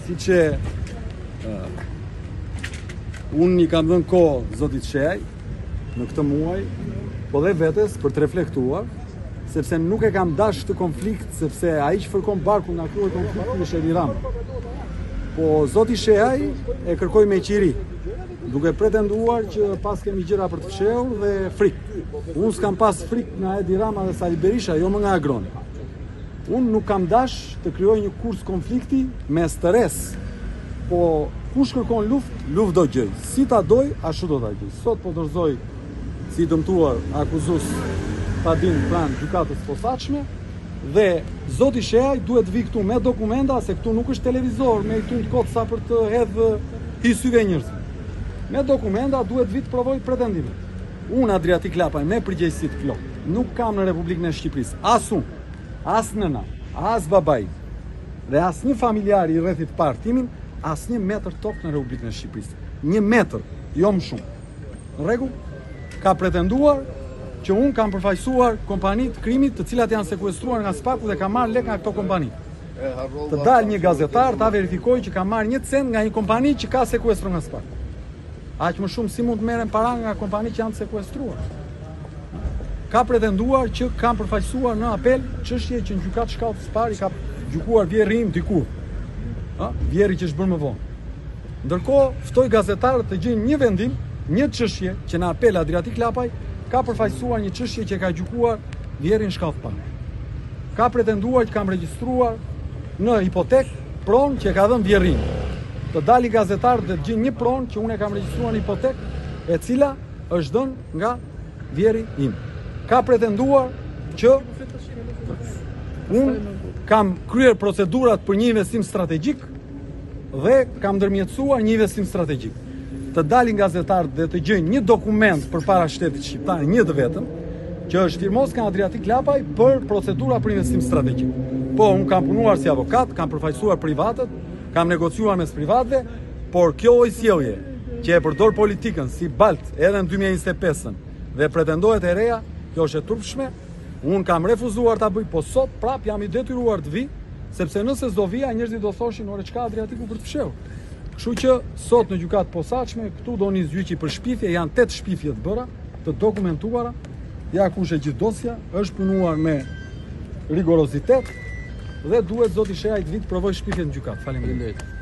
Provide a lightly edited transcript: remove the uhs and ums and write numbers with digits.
si që unë i kam dhënë kohë zotit Sheaj në këtë muaj, po dhe vetes për të reflektuar, sepse nuk e kam dash të konflikt, sepse ai që fërkon barku nga kruaj konflikti është Edi Rama. Po zoti Sheaj e kërkoi me qiri, duke pretenduar që pas kemi gjëra për të fshehur dhe frikë. Unë s'kam pas frikë nga Edi Rama dhe Sali Berisha, jo më nga Agroni. Unë nuk kam dash të krijoj një kurs konflikti mes të res, po kush kërkon luft do gjej. Si ta doj, ashtu do ta gjej. Sot po dorëzoj si dëmtuar akuzus Tadin pranë gjykatës posaçme dhe zoti Sheaj duhet vi këtu me dokumenta, se këtu nuk është televizor me këtu të kotë sa për të hedhë hysyve njerëzve. Me dokumenta duhet vi të provoj pretendimet. Unë Adriatik Lapaj me përgjegjësi të plotë nuk kam në Republikën e Shqipërisë as unë, as nëna, as babai dhe as një familjar i rrethit partimin, as një metër tokë në Republikën e Shqipërisë. 1 metër, jo më shumë. Në rregull, ka pretenduar që unë kam përfaqësuar kompanitë të krimit të cilat janë sekuestruar nga Spaku dhe ka marrë lek nga këto kompani. Të dalë një gazetar ta verifikojë që ka marrë 1 cent nga një kompani që ka sekuestruar nga Spaku. Aq më shumë si mund të merren para nga kompani që janë sekuestruar. Ka pretenduar që kam përfaqësuar në apel çështje që në gjykatë shkallës së parë i ka gjykuar vjerri im dikur. Vjerri që është bërë më vonë. Ndërkohë, ftoi gazetarët të gjejnë një vendim, një çështje që në apel Adriatik Lapaj ka përfaqësuar një çështje që ka gjykuar vjerrin shkallës së parë. Ka pretenduar që kam regjistruar në hipotek pronë që e ka dhënë vjerrin. Të dali gazetarët dhe të gjejnë një pronë që unë e kam regjistruar në hipotek, e cila është dhënë nga vjerri im. Ka pretenduar që unë kam kryer procedurat për një investim strategjik dhe kam ndërmjetësuar një investim strategjik. Të dalin gazetarët dhe të gjejnë një dokument përpara shtetit shqiptar, një të vetëm, që është firmos nga Adriatik Lapaj për procedura për investim strategjik. Po, unë kam punuar si avokat, kam përfaqësuar privatët, kam negociuar mes privatëve, por kjo ojësjellje që e përdor politikën si balt edhe në 2025 dhe pretendohet e reja, kjo është e turpshme. Unë kam refuzuar ta bëj, po sot prap jam i detyruar të vi, sepse nëse s'do vija, njerëzit do thoshin ore çka Adriatiku për të fshehur. Kështu që sot në gjykatë posaçme këtu do nis gjyqi për shpifje, janë 8 shpifje të bëra, të dokumentuara. Ja kush e gjithë dosja, është punuar me rigorozitet dhe duhet zoti Sheaj të vit provoj shpifje në gjykatë. Faleminderit.